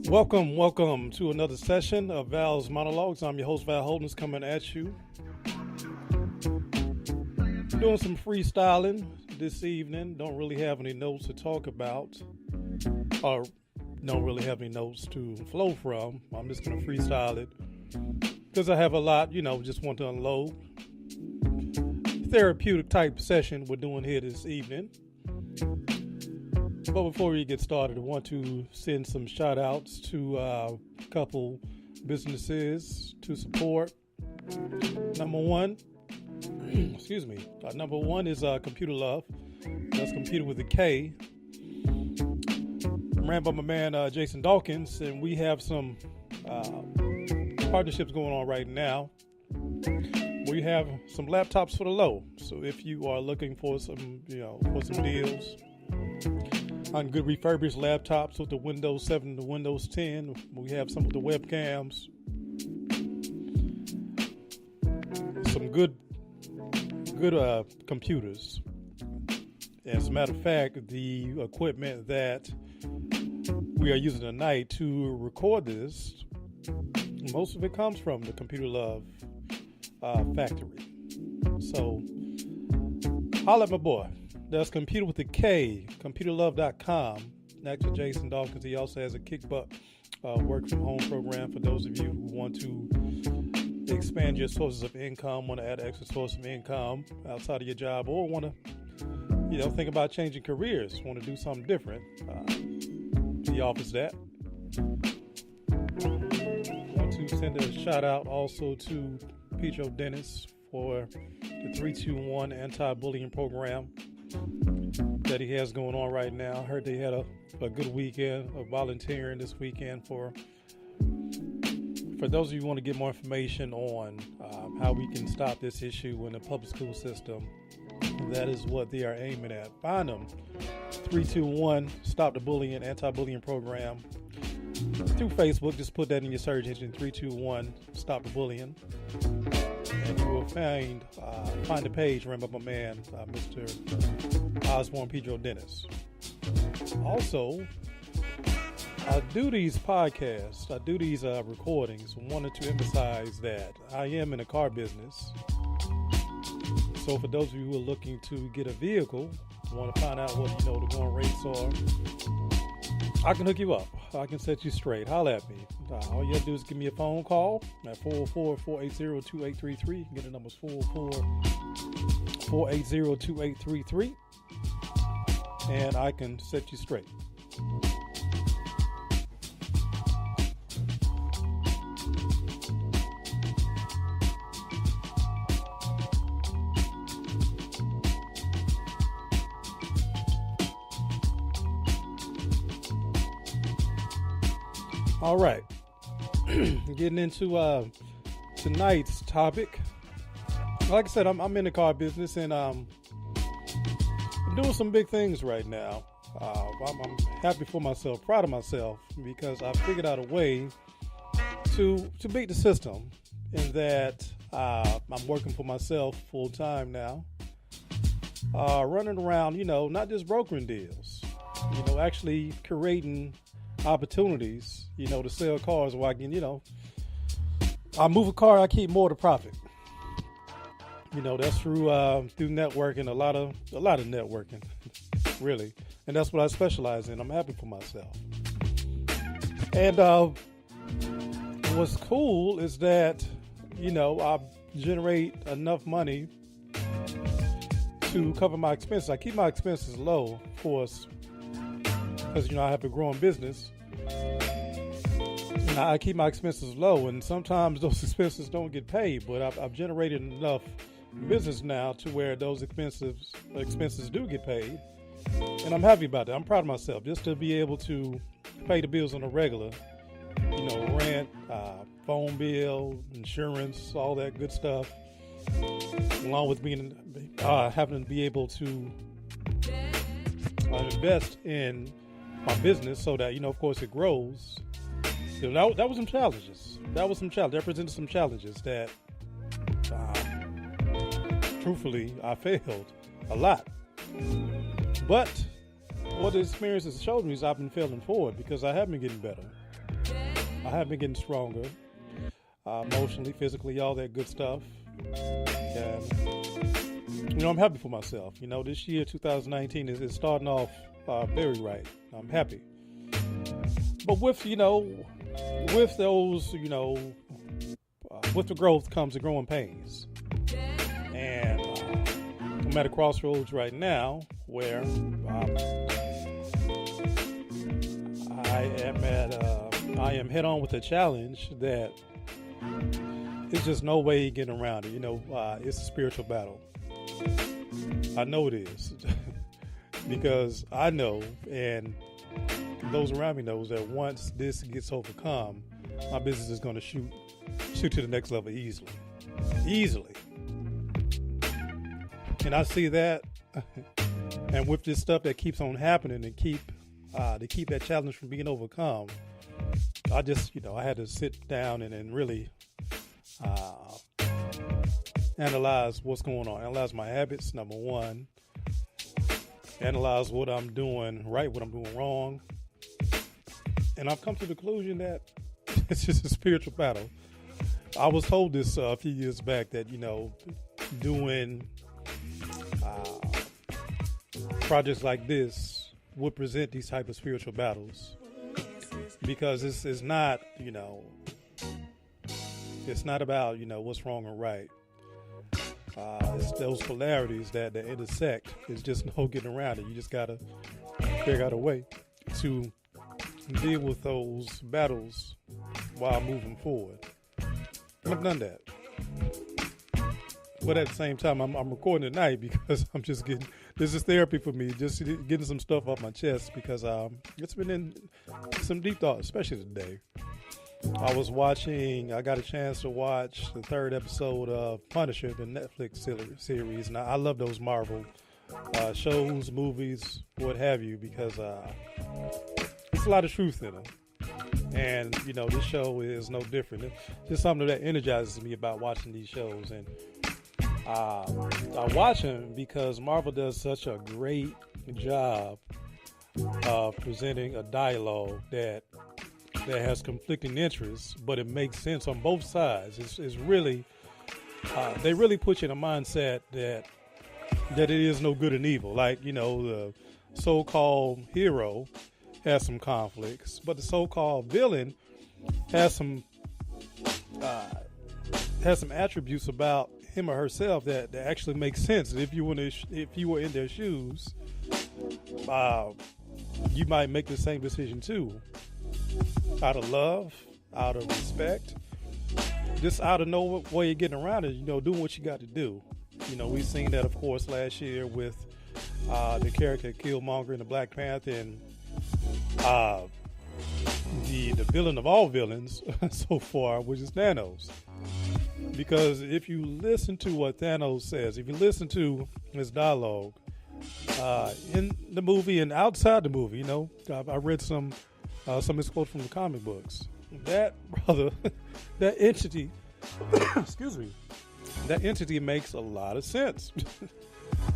Welcome to another session of Val's Monologues. I'm your host, Val Holdens, coming at you. Doing some freestyling this evening. Don't really have any notes to talk about, or don't really have any notes to flow from. I'm just going to freestyle it because I have a lot, just want to unload. Therapeutic type session we're doing here this evening. But before we get started, I want to send some shout outs to a couple businesses to support. Number one is Computer Love. That's computer with a K. Ran by my man Jason Dawkins, and we have some partnerships going on right now. We have some laptops for the low. So if you are looking for some deals on good refurbished laptops with the Windows 7 to Windows 10. We have some of the webcams. Some good computers. As a matter of fact, the equipment that we are using tonight to record this, most of it comes from the Computer Love factory. So, holla at my boy. That's computer with a K, computerlove.com. Next to Jason Dawkins, he also has a kick butt work from home program for those of you who want to expand your sources of income, want to add an extra source of income outside of your job, or want to, think about changing careers, want to do something different. He offers that. Want to send a shout out also to Pedro Dennis for the 321 anti-bullying program that he has going on right now. I heard they had a good weekend of volunteering this weekend. For those of you who want to get more information on how we can stop this issue in the public school system, that is what they are aiming at. Find them. 321 Stop the Bullying Anti-Bullying Program through Facebook. Just put that in your search engine, 321 Stop the Bullying, and you will find the page run by my man, Mr. Osborne Pedro Dennis. Also, I do these podcasts, I do these recordings. I wanted to emphasize that I am in the car business. So for those of you who are looking to get a vehicle, want to find out what the going rates are, I can hook you up. I can set you straight. Holla at me. All you have to do is give me a phone call at 404-480-2833. Again, the number's 404-480-2833. And I can set you straight. All right, getting into tonight's topic. Like I said, I'm in the car business, and I'm doing some big things right now. I'm happy for myself, proud of myself, because I figured out a way to beat the system in that I'm working for myself full time now, running around, not just brokering deals, actually creating opportunities, to sell cars where I can, I move a car, I keep more to profit. That's through networking, a lot of networking, really. And that's what I specialize in. I'm happy for myself. And what's cool is that, I generate enough money to cover my expenses. I keep my expenses low, of course, because, I have a growing business. And I keep my expenses low, and sometimes those expenses don't get paid, but I've generated enough business now to where those expenses do get paid. And I'm happy about that. I'm proud of myself just to be able to pay the bills on a regular, rent, phone bill, insurance, all that good stuff, along with having to be able to invest in my business so that, of course, it grows. That was some challenges. That presented some challenges that, truthfully, I failed a lot. But what the experience has showed me is I've been failing forward because I have been getting better. I have been getting stronger, emotionally, physically, all that good stuff. And, I'm happy for myself. This year, 2019, is starting off very right. I'm happy. But with those, with the growth comes the growing pains. And I'm at a crossroads right now where I am head on with a challenge that there's just no way getting around it. It's a spiritual battle. I know it is because I know, and those around me knows that once this gets overcome, my business is going to shoot to the next level easily. And I see that, and with this stuff that keeps on happening and to keep that challenge from being overcome, I just, I had to sit down and really analyze what's going on. Analyze my habits, number one. Analyze what I'm doing right, what I'm doing wrong. And I've come to the conclusion that it's just a spiritual battle. I was told this a few years back that, doing projects like this would present these type of spiritual battles. Because it's not, it's not about, what's wrong or right. It's those polarities that intersect. It's just no getting around it. You just got to figure out a way to deal with those battles while moving forward. And I've done that. But at the same time, I'm recording tonight because I'm just this is therapy for me, just getting some stuff off my chest because it's been in some deep thought, especially today. I got a chance to watch the third episode of Punisher, the Netflix series. And I love those Marvel shows, movies, what have you, because there's a lot of truth in them. And, this show is no different. It's just something that energizes me about watching these shows. And I watch them because Marvel does such a great job of presenting a dialogue that has conflicting interests, but it makes sense on both sides. It's really, they really put you in a mindset that it is no good and evil. Like, the so-called hero has some conflicts, but the so-called villain has some attributes about him or herself that actually makes sense. If you were in their shoes, you might make the same decision too. Out of love, out of respect, just out of no way of getting around it, doing what you got to do. We've seen that, of course, last year with the character Killmonger in the Black Panther, and the villain of all villains so far, which is Thanos. Because if you listen to what Thanos says, if you listen to his dialogue in the movie and outside the movie, I read some of his quotes from the comic books. That brother, that entity, excuse me, that entity makes a lot of sense.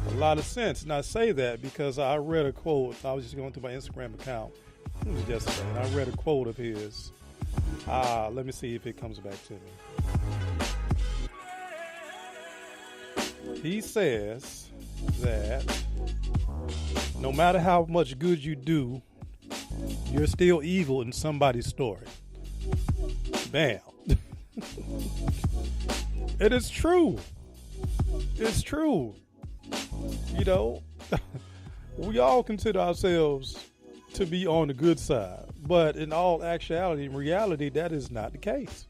A lot of sense. And I say that because I read a quote. I was just going through my Instagram account. It was yesterday. And I read a quote of his. Let me see if it comes back to me. He says that no matter how much good you do, you're still evil in somebody's story. Bam. It is true. It's true. We all consider ourselves to be on the good side, but in all actuality, in reality, that is not the case.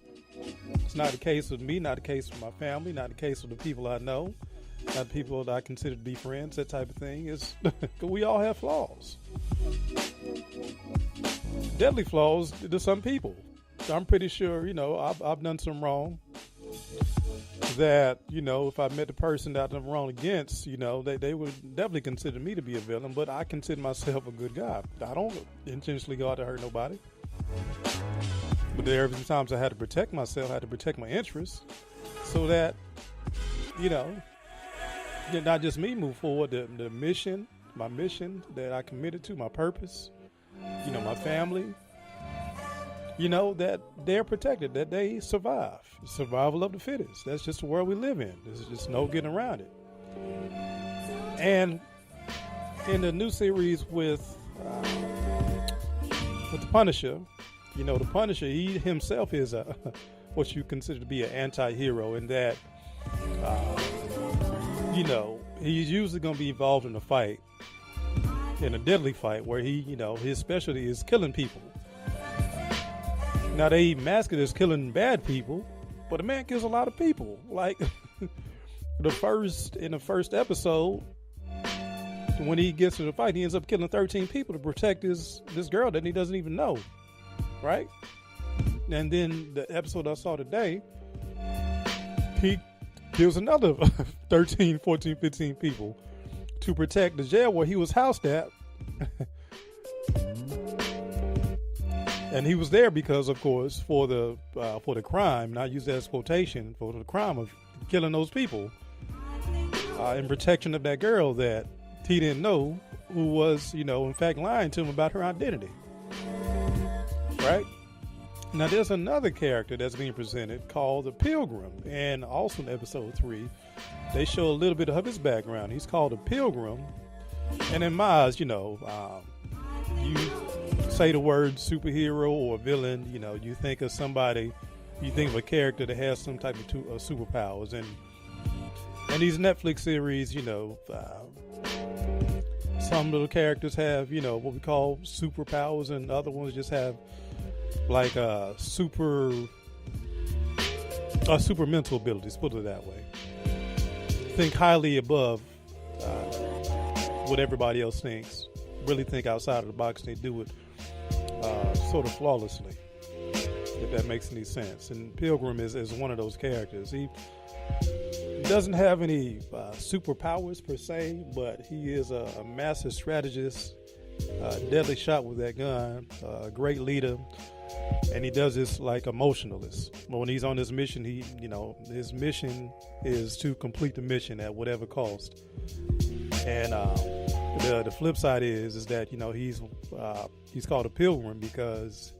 It's not the case with me, not the case with my family, not the case with the people I know, not the people that I consider to be friends, that type of thing. It's we all have flaws. Deadly flaws to some people. I'm pretty sure, I've done some wrong that, if I met the person that I'm wrong against, they would definitely consider me to be a villain, but I consider myself a good guy. I don't intentionally go out to hurt nobody. But there have been times I had to protect myself, I had to protect my interests so that, not just me move forward, the mission, my mission that I committed to, my purpose, my family, that they're protected, that they survive. Survival of the fittest. That's just the world we live in. There's just no getting around it. And in the new series with the Punisher, the Punisher, he himself is what you consider to be an anti-hero in that, he's usually going to be involved in a fight, in a deadly fight where his specialty is killing people. Now they mask it as killing bad people, but the man kills a lot of people. Like in the first episode, when he gets to the fight, he ends up killing 13 people to protect this girl that he doesn't even know, right? And then the episode I saw today, he kills another 13, 14, 15 people to protect the jail where he was housed at. And he was there because, of course, for the crime, and I use that as quotation, for the crime of killing those people in protection of that girl that he didn't know, who was, in fact, lying to him about her identity. Right? Now, there's another character that's being presented called the Pilgrim, and also in episode 3, they show a little bit of his background. He's called the Pilgrim, and in my eyes, you say the word superhero or villain, you think of somebody, you think of a character that has some type of superpowers. And these Netflix series, some little characters have, what we call superpowers, and other ones just have like super mental abilities, put it that way. Think highly above what everybody else thinks. Really think outside of the box, and they do it sort of flawlessly, if that makes any sense. And Pilgrim is one of those characters. He doesn't have any superpowers per se, but he is a master strategist, deadly shot with that gun, a great leader, and he does this like emotionalist. When he's on this mission, his mission is to complete the mission at whatever cost. And the flip side is that he's called a pilgrim because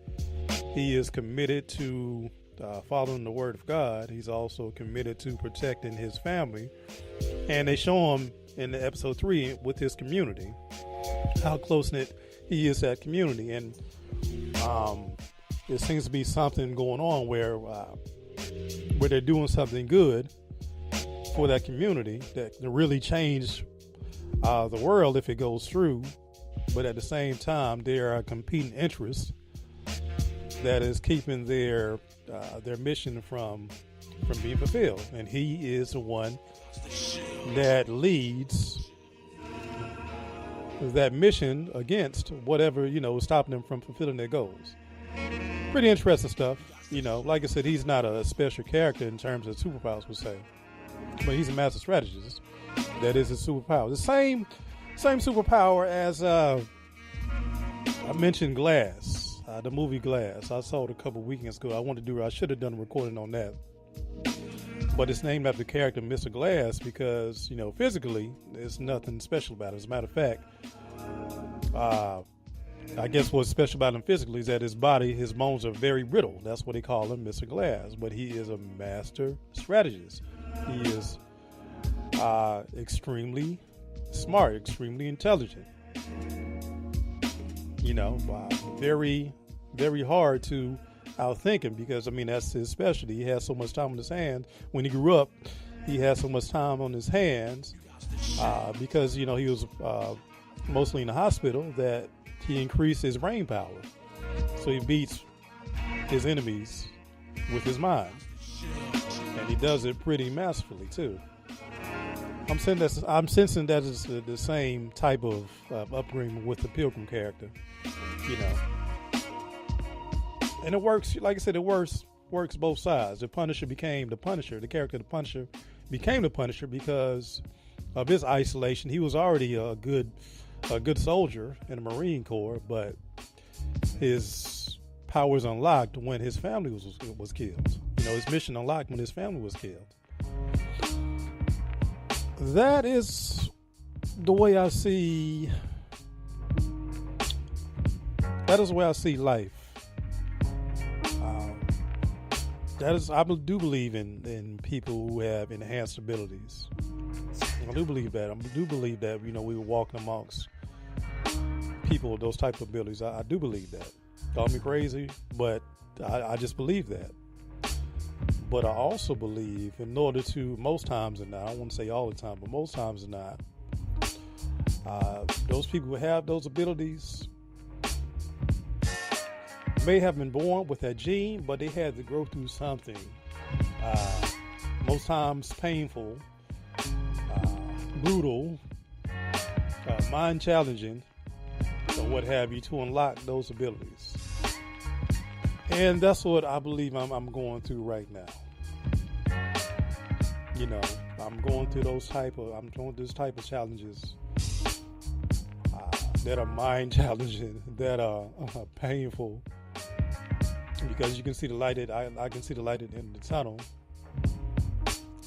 he is committed to following the word of God. He's also committed to protecting his family, and they show him in the episode 3 with his community how close-knit he is to that community. And there seems to be something going on where they're doing something good for that community that can really change the world if it goes through, but at the same time there are competing interests that is keeping their mission from being fulfilled, and he is the one that leads that mission against whatever is stopping them from fulfilling their goals. Pretty interesting stuff. Like I said, he's not a special character in terms of superpowers per se, but he's a master strategist. That is his superpower. The same superpower as I mentioned, Glass, the movie Glass. I saw it a couple weekends ago. I should have done a recording on that. But it's named after the character Mr. Glass because, physically, there's nothing special about it. As a matter of fact, I guess what's special about him physically is that his bones are very brittle. That's what they call him, Mr. Glass. But he is a master strategist. He is extremely smart, extremely intelligent. Very, very hard to outthink him because, that's his specialty. He has so much time on his hands. When he grew up, he had so much time on his hands because, he was mostly in the hospital that he increased his brain power. So he beats his enemies with his mind. And he does it pretty masterfully, too. I'm sensing that it's the same type of upbringing with the Pilgrim character, And it works, like I said, it works both sides. The Punisher became the Punisher. The character of the Punisher became the Punisher because of his isolation. He was already a good soldier in the Marine Corps, but his powers unlocked when his family was killed. His mission unlocked when his family was killed. That is the way I see. That is the way I see life. I do believe in people who have enhanced abilities. I do believe that. I do believe that, we were walking amongst people with those type of abilities. I do believe that. Call me crazy, but I just believe that. But I also believe, in order to, most times and not, I don't want to say all the time, but most times and not, those people who have those abilities may have been born with that gene, but they had to go through something, most times painful, brutal, mind challenging, or what have you, to unlock those abilities. And that's what I believe I'm going through right now. I'm going through this type of challenges that are mind challenging, that are painful, because you can see the light. I can see the light in the tunnel,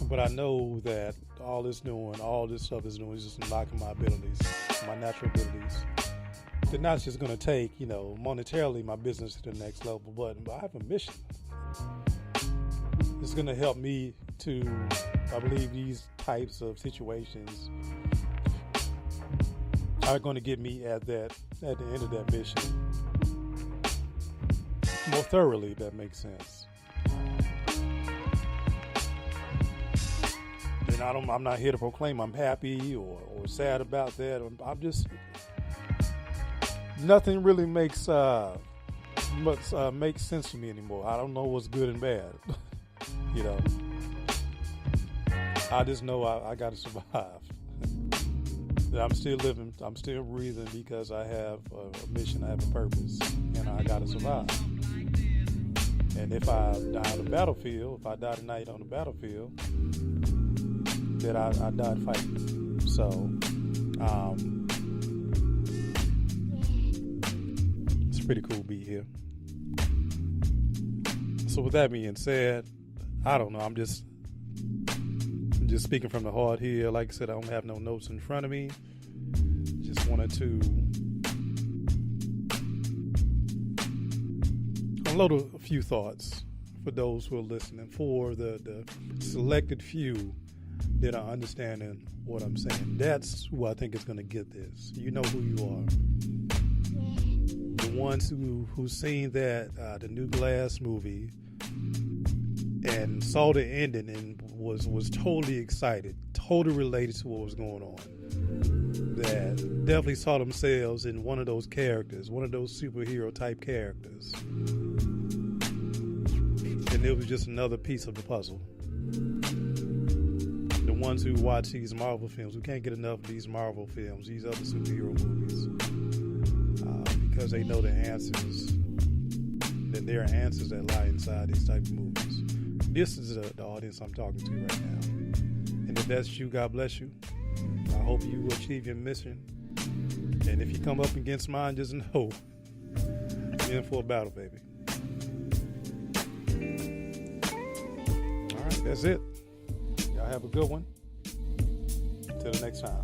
but I know that all this stuff is doing is just unlocking my abilities, my natural abilities. They're not just going to take, monetarily my business to the next level, but I have a mission. It's going to help me to, I believe these types of situations are going to get me at the end of that mission more thoroughly, if that makes sense. And I'm not here to proclaim I'm happy or sad about that. I'm just, nothing really makes sense to me anymore. I don't know what's good and bad. I just know I got to survive. That I'm still living, I'm still breathing, because I have a mission, I have a purpose, and I got to survive. And if I die on the battlefield, if I die tonight on the battlefield, then I died fighting. So, it's a pretty cool beat here. So with that being said, I don't know, I'm just speaking from the heart here. Like I said, I don't have no notes in front of me. Just wanted to unload a few thoughts for those who are listening, for the selected few that are understanding what I'm saying. That's who I think is going to get this. You know who you are. The ones who've seen that the new Glass movie and saw the ending and was totally excited, totally related to what was going on. That definitely saw themselves in one of those characters, one of those superhero type characters. And it was just another piece of the puzzle. The ones who watch these Marvel films, who can't get enough of these Marvel films, these other superhero movies, because they know the answers, that there are answers that lie inside these type of movies. This is the audience I'm talking to right now. And if that's you, God bless you. I hope you achieve your mission. And if you come up against mine, just know you're in for a battle, baby. All right, that's it. Y'all have a good one. Until the next time.